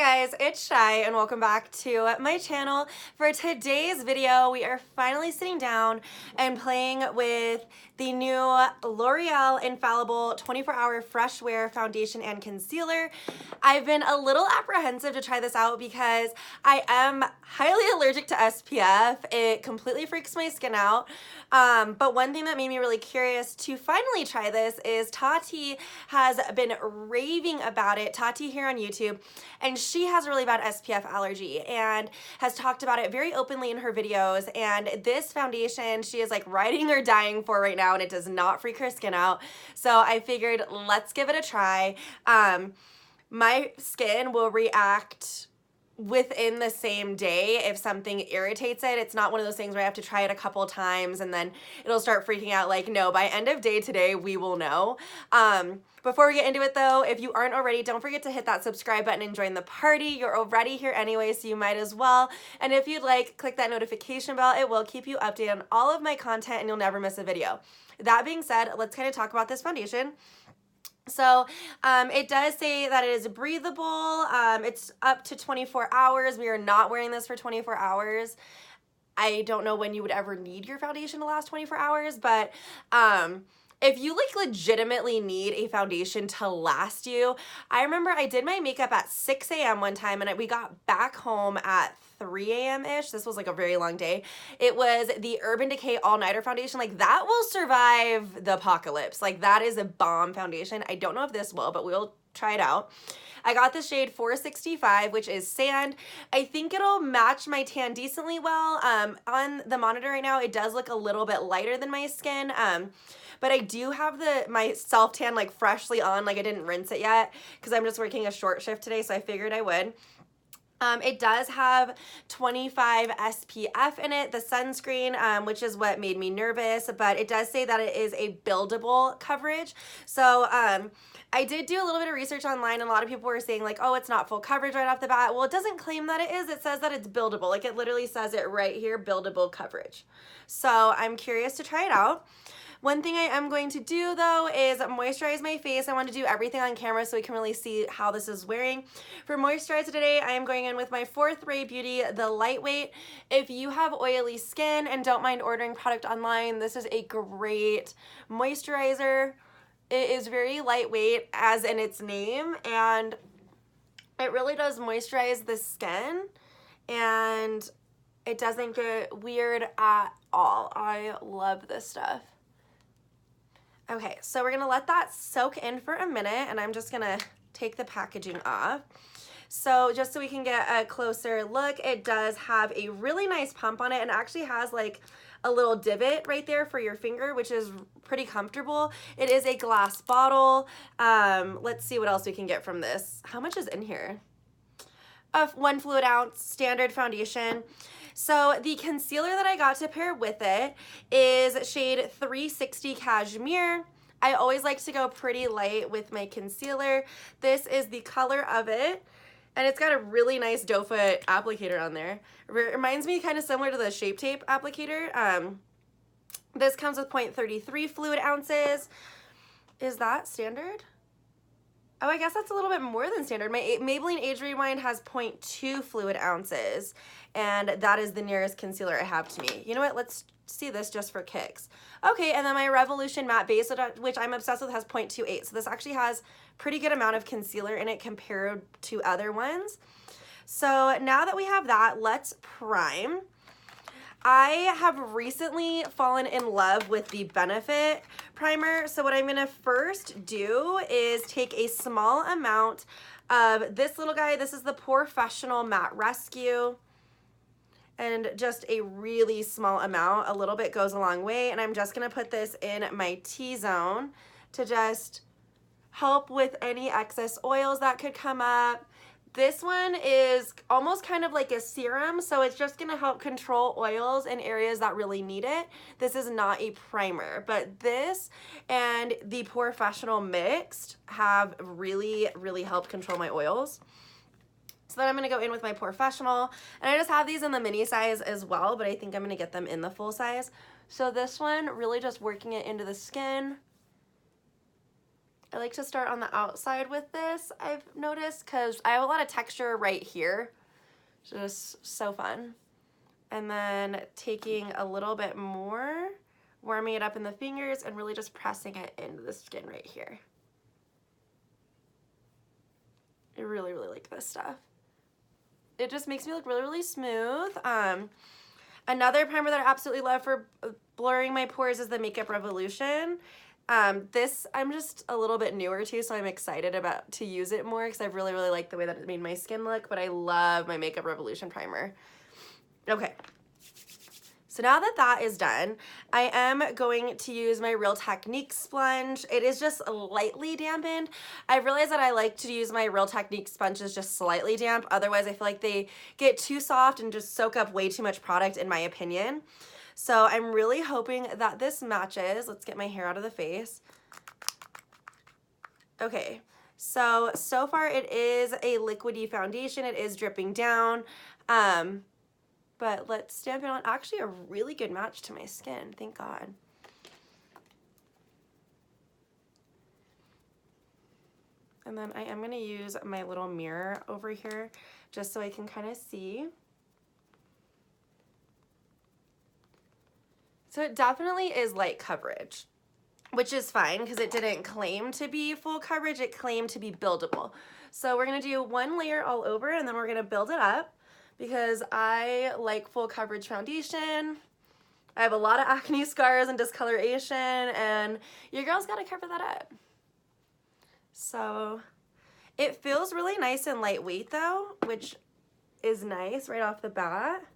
guys, it's Shy and welcome back to my channel. For today's video, we are finally sitting down and playing with the new L'Oreal Infallible 24-Hour Fresh Wear Foundation and Concealer. I've been a little apprehensive to try this out because I am highly allergic to SPF. It completely freaks my skin out. But one thing that made me really curious to finally try this is Tati has been raving about it, Tati here on YouTube, and she has a really bad SPF allergy and has talked about it very openly in her videos. And this foundation she is like riding or dying for right now, and it does not freak her skin out. So I figured let's give it a try. My skin will react within the same day if something irritates it. It's not one of those things where I have to try it a couple times and then it'll start freaking out. Like, no, by end of day today, we will know. Before we get into it though, if you aren't already, don't forget to hit that subscribe button and join the party. You're already here anyway, so you might as well. And if you'd like, click that notification bell. It will keep you updated on all of my content and you'll never miss a video. That being said, let's kind of talk about this foundation. So it does say that it is breathable. It's up to 24 hours. We are not wearing this for 24 hours. I don't know when you would ever need your foundation to last 24 hours, but if you like legitimately need a foundation to last you, I remember I did my makeup at 6 a.m. one time and we got back home at 3 a.m.-ish. This was like a very long day. It was the Urban Decay All-Nighter Foundation. Like that will survive the apocalypse. Like that is a bomb foundation. I don't know if this will, but we'll try it out. I got the shade 465, which is sand. I think it'll match my tan decently well. On the monitor right now, it does look a little bit lighter than my skin. But I do have my self tan like freshly on, like I didn't rinse it yet because I'm just working a short shift today, so I figured I would. It does have 25 SPF in it, the sunscreen, which is what made me nervous, but it does say that it is a buildable coverage. So I did do a little bit of research online, and a lot of people were saying like, oh, it's not full coverage right off the bat. Well, it doesn't claim that it is. It says that it's buildable. Like it literally says it right here, buildable coverage. So I'm curious to try it out. One thing I am going to do though is moisturize my face. I want to do everything on camera so we can really see how this is wearing. For moisturizer today, I am going in with my Fourth Ray Beauty, the lightweight. If you have oily skin and don't mind ordering product online, this is a great moisturizer. It is very lightweight as in its name, and it really does moisturize the skin and it doesn't get weird at all. I love this stuff. Okay, so we're gonna let that soak in for a minute, and I'm just gonna take the packaging off. So just so we can get a closer look, it does have a really nice pump on it and actually has like a little divot right there for your finger, which is pretty comfortable. It is a glass bottle. Let's see what else we can get from this. How much is in here? 1 fluid ounce standard foundation. So the concealer that I got to pair with it is shade 360 Cashmere. I always like to go pretty light with my concealer. This is the color of it, and it's got a really nice doe foot applicator on there. It reminds me kind of similar to the Shape Tape applicator. This comes with 0.33 fluid ounces. Is that standard? Oh, I guess that's a little bit more than standard. My Maybelline Age Rewind has 0.2 fluid ounces, and that is the nearest concealer I have to me. You know what? Let's see this just for kicks. Okay, and then my Revolution Matte Base, which I'm obsessed with, has 0.28. So this actually has pretty good amount of concealer in it compared to other ones. So now that we have that, let's prime. I have recently fallen in love with the Benefit primer. So what I'm gonna first do is take a small amount of this little guy. This is the Professional Matte Rescue. And just a really small amount, a little bit goes a long way. And I'm just gonna put this in my T-zone to just help with any excess oils that could come up. This one is almost kind of like a serum, so it's just gonna help control oils in areas that really need it. This is not a primer, but this and the Professional Mixed have really, really helped control my oils. So then I'm gonna go in with my Professional, and I just have these in the mini size as well, but I think I'm gonna get them in the full size. So this one, really just working it into the skin. I like to start on the outside with this, I've noticed, because I have a lot of texture right here. Just so fun. And then taking a little bit more, warming it up in the fingers, and really just pressing it into the skin right here. I really, really like this stuff. It just makes me look really, really smooth. Another primer that I absolutely love for blurring my pores is the Makeup Revolution. This I'm just a little bit newer to, so I'm excited to use it more because I really, really like the way that it made my skin look, but I love my Makeup Revolution primer. Okay, so now that that is done, I am going to use my Real Techniques sponge. It is just lightly dampened. I realized that I like to use my Real Techniques sponges just slightly damp, otherwise I feel like they get too soft and just soak up way too much product in my opinion. So I'm really hoping that this matches. Let's get my hair out of the face. Okay, so far it is a liquidy foundation. It is dripping down, but let's stamp it on. Actually a really good match to my skin, thank God. And then I am gonna use my little mirror over here just so I can kind of see. So it definitely is light coverage, which is fine because it didn't claim to be full coverage, it claimed to be buildable. So we're gonna do one layer all over and then we're gonna build it up because I like full coverage foundation. I have a lot of acne scars and discoloration, and your girl's gotta cover that up. So it feels really nice and lightweight though, which is nice right off the bat.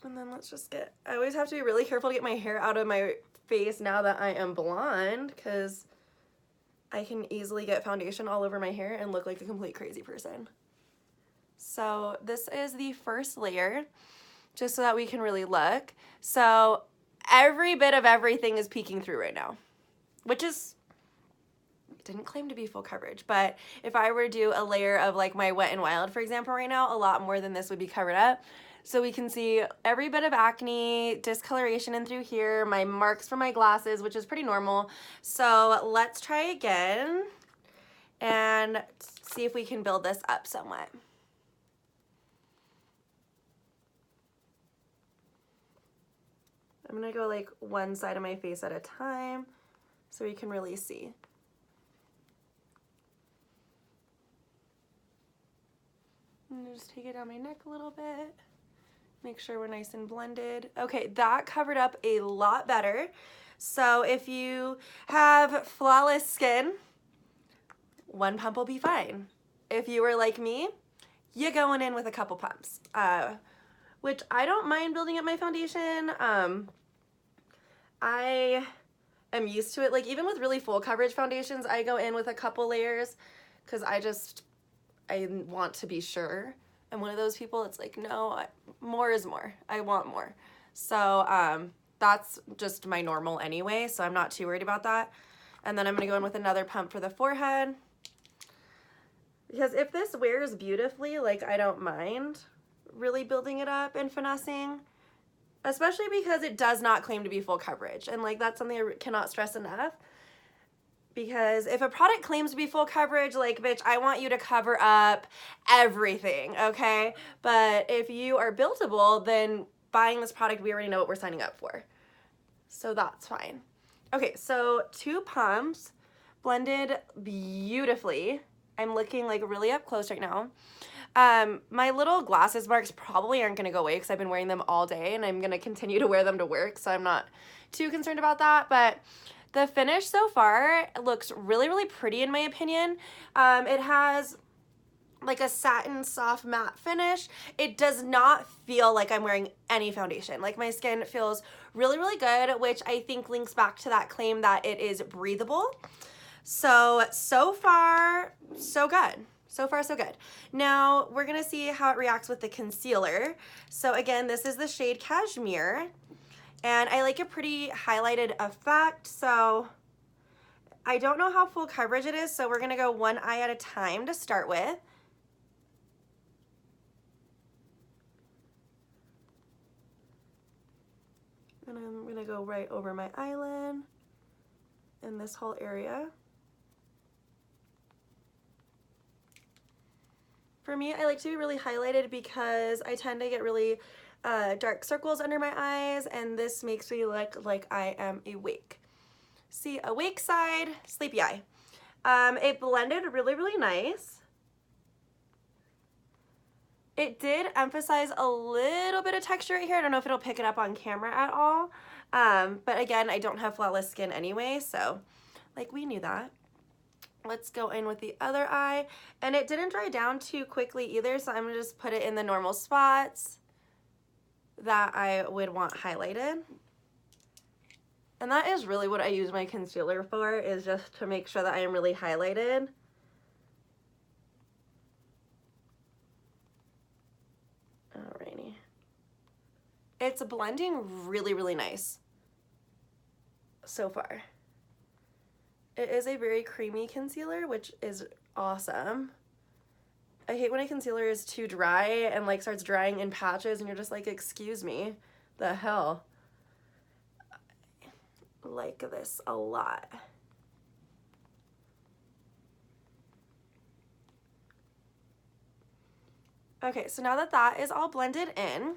And then let's just I always have to be really careful to get my hair out of my face now that I am blonde, because I can easily get foundation all over my hair and look like a complete crazy person. So this is the first layer, just so that we can really look. So every bit of everything is peeking through right now, which is, didn't claim to be full coverage, but if I were to do a layer of like my Wet n Wild, for example, right now, a lot more than this would be covered up. So we can see every bit of acne, discoloration in through here, my marks from my glasses, which is pretty normal. So let's try again and see if we can build this up somewhat. I'm gonna go like one side of my face at a time so we can really see. I'm gonna just take it down my neck a little bit. Make sure we're nice and blended. Okay, that covered up a lot better. So if you have flawless skin, one pump will be fine. If you were like me, you're going in with a couple pumps, which I don't mind building up my foundation. I am used to it. Like even with really full coverage foundations, I go in with a couple layers because I want to be sure. I'm one of those people, it's like, no, more is more. I want more. So that's just my normal anyway, so I'm not too worried about that. And then I'm gonna go in with another pump for the forehead. Because if this wears beautifully, like I don't mind really building it up and finessing, especially because it does not claim to be full coverage. And like that's something I cannot stress enough. Because if a product claims to be full coverage, like, bitch, I want you to cover up everything, okay? But if you are buildable, then buying this product, we already know what we're signing up for. So that's fine. Okay, so 2 pumps blended beautifully. I'm looking like really up close right now. My little glasses marks probably aren't gonna go away because I've been wearing them all day and I'm gonna continue to wear them to work, so I'm not too concerned about that. But the finish so far looks really, really pretty in my opinion. It has like a satin soft matte finish. It does not feel like I'm wearing any foundation. Like my skin feels really, really good, which I think links back to that claim that it is breathable. So far, so good. So far, so good. Now we're gonna see how it reacts with the concealer. So again, this is the shade Cashmere. And I like a pretty highlighted effect, so I don't know how full coverage it is, so we're gonna go one eye at a time to start with. And I'm gonna go right over my eyelid in this whole area. For me, I like to be really highlighted because I tend to get really dark circles under my eyes, and this makes me look like I am awake. See, awake side, sleepy eye. It blended really, really nice. It did emphasize a little bit of texture right here. I don't know if it'll pick it up on camera at all. But again, I don't have flawless skin anyway, so like we knew that. Let's go in with the other eye. And it didn't dry down too quickly either, so I'm gonna just put it in the normal spots that I would want highlighted. And that is really what I use my concealer for, is just to make sure that I am really highlighted. Alrighty. It's blending really, really nice so far. It is a very creamy concealer, which is awesome. I hate when a concealer is too dry and like starts drying in patches and you're just like, excuse me, the hell. I like this a lot. Okay, so now that that is all blended in,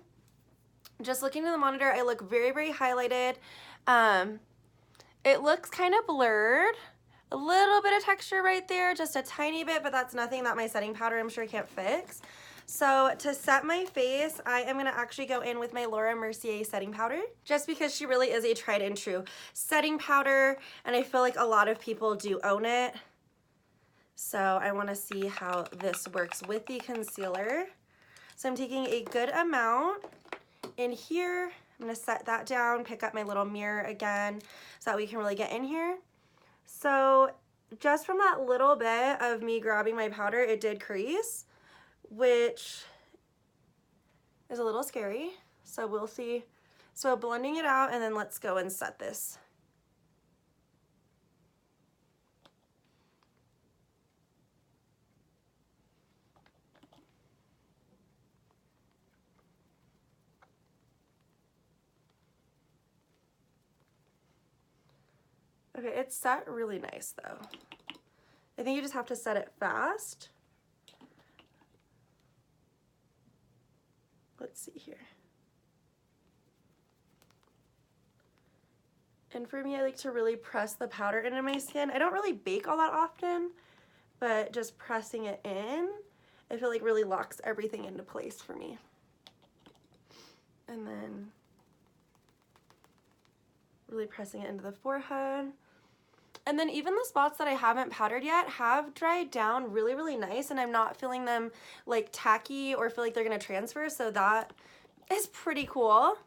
just looking at the monitor, I look very, very highlighted. It looks kind of blurred. A little bit of texture right there, just a tiny bit, but that's nothing that my setting powder I'm sure can't fix. So to set my face, I am gonna actually go in with my Laura Mercier setting powder, just because she really is a tried and true setting powder, and I feel like a lot of people do own it. So I wanna see how this works with the concealer. So I'm taking a good amount in here. I'm gonna set that down, pick up my little mirror again so that we can really get in here. So just from that little bit of me grabbing my powder, it did crease, which is a little scary. So we'll see. So blending it out, and then let's go and set this. Okay, it's set really nice though. I think you just have to set it fast. Let's see here. And for me, I like to really press the powder into my skin. I don't really bake all that often, but just pressing it in, I feel like really locks everything into place for me. And then really pressing it into the forehead. And then even the spots that I haven't powdered yet have dried down really, really nice, and I'm not feeling them like tacky or feel like they're gonna transfer, so that is pretty cool.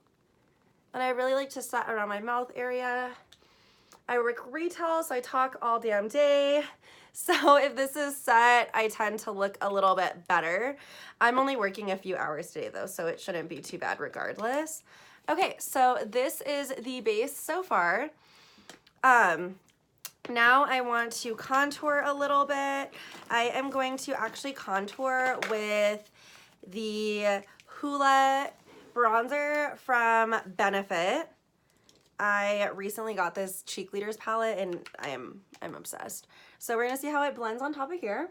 And I really like to set around my mouth area. I work retail, so I talk all damn day. So if this is set, I tend to look a little bit better. I'm only working a few hours today though, so it shouldn't be too bad regardless. Okay, so this is the base so far. Now I want to contour a little bit. I am going to actually contour with the Hoola bronzer from Benefit. I recently got this Cheek Leaders palette and I'm obsessed. So we're gonna see how it blends on top of here.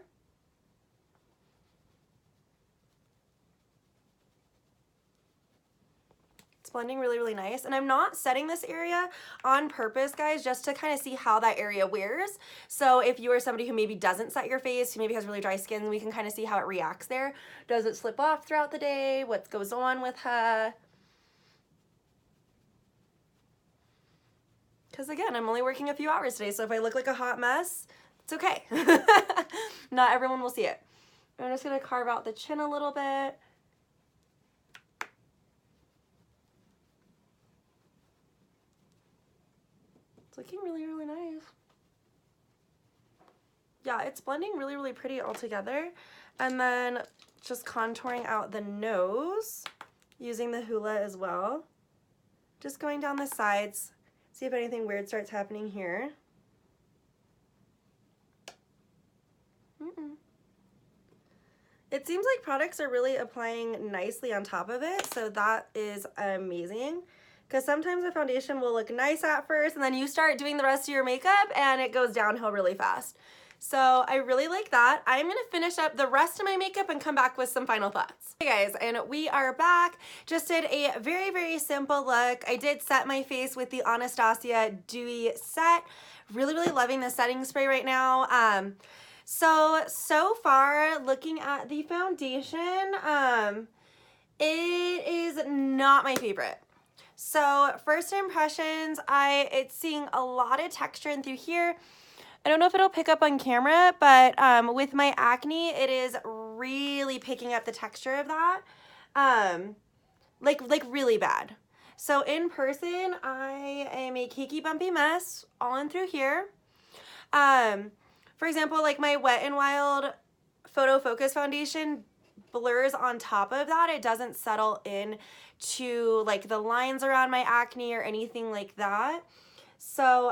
It's blending really, really nice. And I'm not setting this area on purpose, guys, just to kind of see how that area wears. So if you are somebody who maybe doesn't set your face, who maybe has really dry skin, we can kind of see how it reacts there. Does it slip off throughout the day? What goes on with her? Because again, I'm only working a few hours today, so if I look like a hot mess, it's okay. Not everyone will see it. I'm just gonna carve out the chin a little bit. It's looking really, really nice. Yeah, it's blending really, really pretty all together. And then just contouring out the nose using the Hoola as well. Just going down the sides, see if anything weird starts happening here. It seems like products are really applying nicely on top of it, so that is amazing. Because sometimes a foundation will look nice at first and then you start doing the rest of your makeup and it goes downhill really fast. So I really like that. I'm going to finish up the rest of my makeup and come back with some final thoughts. Hey guys, and we are back. Just did a very, very simple look. I did set my face with the Anastasia Dewy Set. Really, really loving the setting spray right now. So far, looking at the foundation, it is not my favorite. So first impressions, it's seeing a lot of texture in through here. I don't know if it'll pick up on camera, but with my acne, it is really picking up the texture of that, like really bad. So in person, I am a cakey bumpy mess all in through here. For example, like my Wet n Wild Photo Focus foundation blurs on top of that. It doesn't settle in to like the lines around my acne or anything like that. So,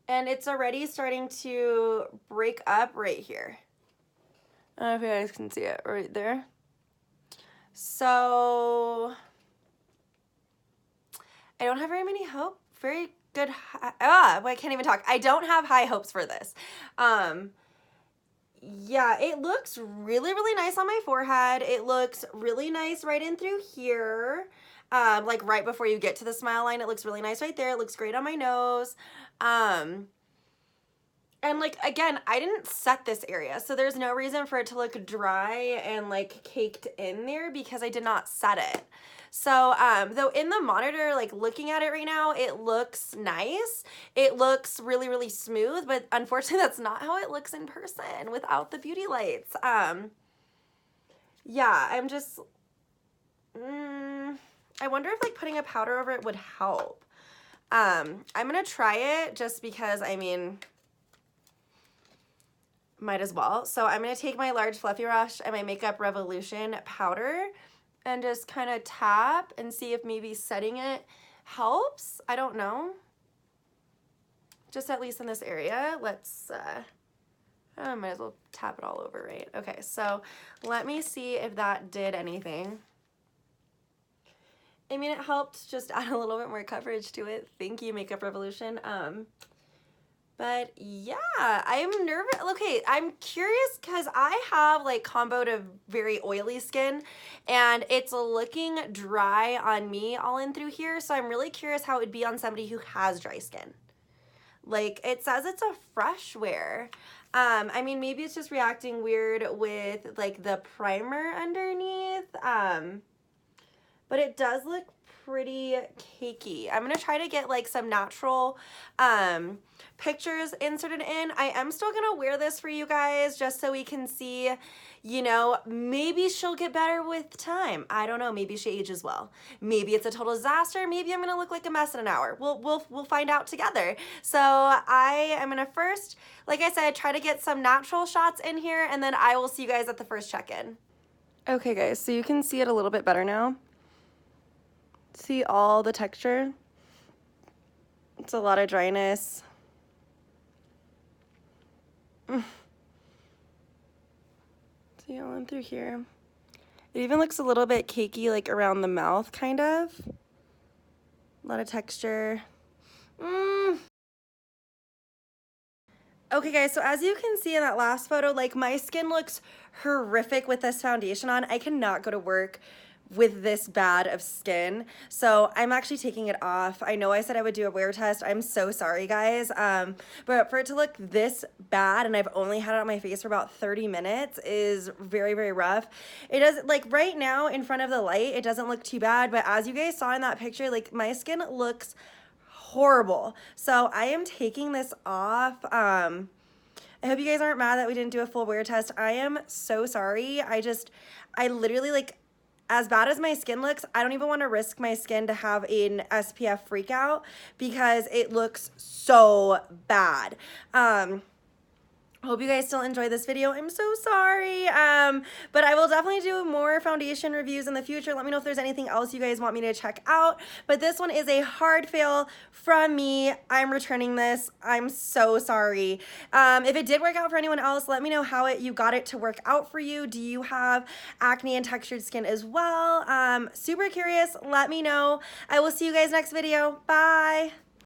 and it's already starting to break up right here. I don't know if you guys can see it right there. So I don't have very good, I can't even talk. I don't have high hopes for this. Yeah, it looks really, really nice on my forehead. It looks really nice right in through here. Like right before you get to the smile line, it looks really nice right there. It looks great on my nose. And like, again, I didn't set this area, so there's no reason for it to look dry and like caked in there because I did not set it. So, though in the monitor, like looking at it right now, it looks nice. It looks really, really smooth, but unfortunately that's not how it looks in person without the beauty lights. Yeah, I'm just, I wonder if like putting a powder over it would help. I'm gonna try it just because, I mean, might as well. So I'm gonna take my large fluffy brush and my Makeup Revolution powder and just kind of tap and see if maybe setting it helps. I don't know. Just at least in this area. Let's, I might as well tap it all over, right? Okay, so let me see if that did anything. I mean, it helped just add a little bit more coverage to it. Thank you, Makeup Revolution. But yeah, I'm nervous. Okay, I'm curious because I have like comboed of very oily skin and it's looking dry on me all in through here. So I'm really curious how it would be on somebody who has dry skin. Like it says it's a fresh wear. I mean, maybe it's just reacting weird with like the primer underneath. But it does look pretty cakey. I'm gonna try to get like some natural pictures inserted in. I am still gonna wear this for you guys just so we can see, you know, maybe she'll get better with time. I don't know, maybe she ages well. Maybe it's a total disaster. Maybe I'm gonna look like a mess in an hour. We'll find out together. So I am gonna first, like I said, try to get some natural shots in here and then I will see you guys at the first check-in. Okay guys, so you can see it a little bit better now. See all the texture? It's a lot of dryness. See all in through here. It even looks a little bit cakey, like around the mouth, kind of. A lot of texture. Okay guys, so as you can see in that last photo, like my skin looks horrific with this foundation on. I cannot go to work with this bad of skin, so I'm actually taking it off. I know I said I would do a wear test. I'm so sorry guys, but for it to look this bad and I've only had it on my face for about 30 minutes is very, very rough. It does, like right now in front of the light, it doesn't look too bad, but as you guys saw in that picture, like my skin looks horrible. So I am taking this off. I hope you guys aren't mad that we didn't do a full wear test. I am so sorry. I literally, like, as bad as my skin looks, I don't even want to risk my skin to have an SPF freak out because it looks so bad. Hope you guys still enjoy this video. I'm so sorry. But I will definitely do more foundation reviews in the future. Let me know if there's anything else you guys want me to check out. But this one is a hard fail from me. I'm returning this. I'm so sorry. If it did work out for anyone else, let me know how you got it to work out for you. Do you have acne and textured skin as well? Super curious. Let me know. I will see you guys next video. Bye.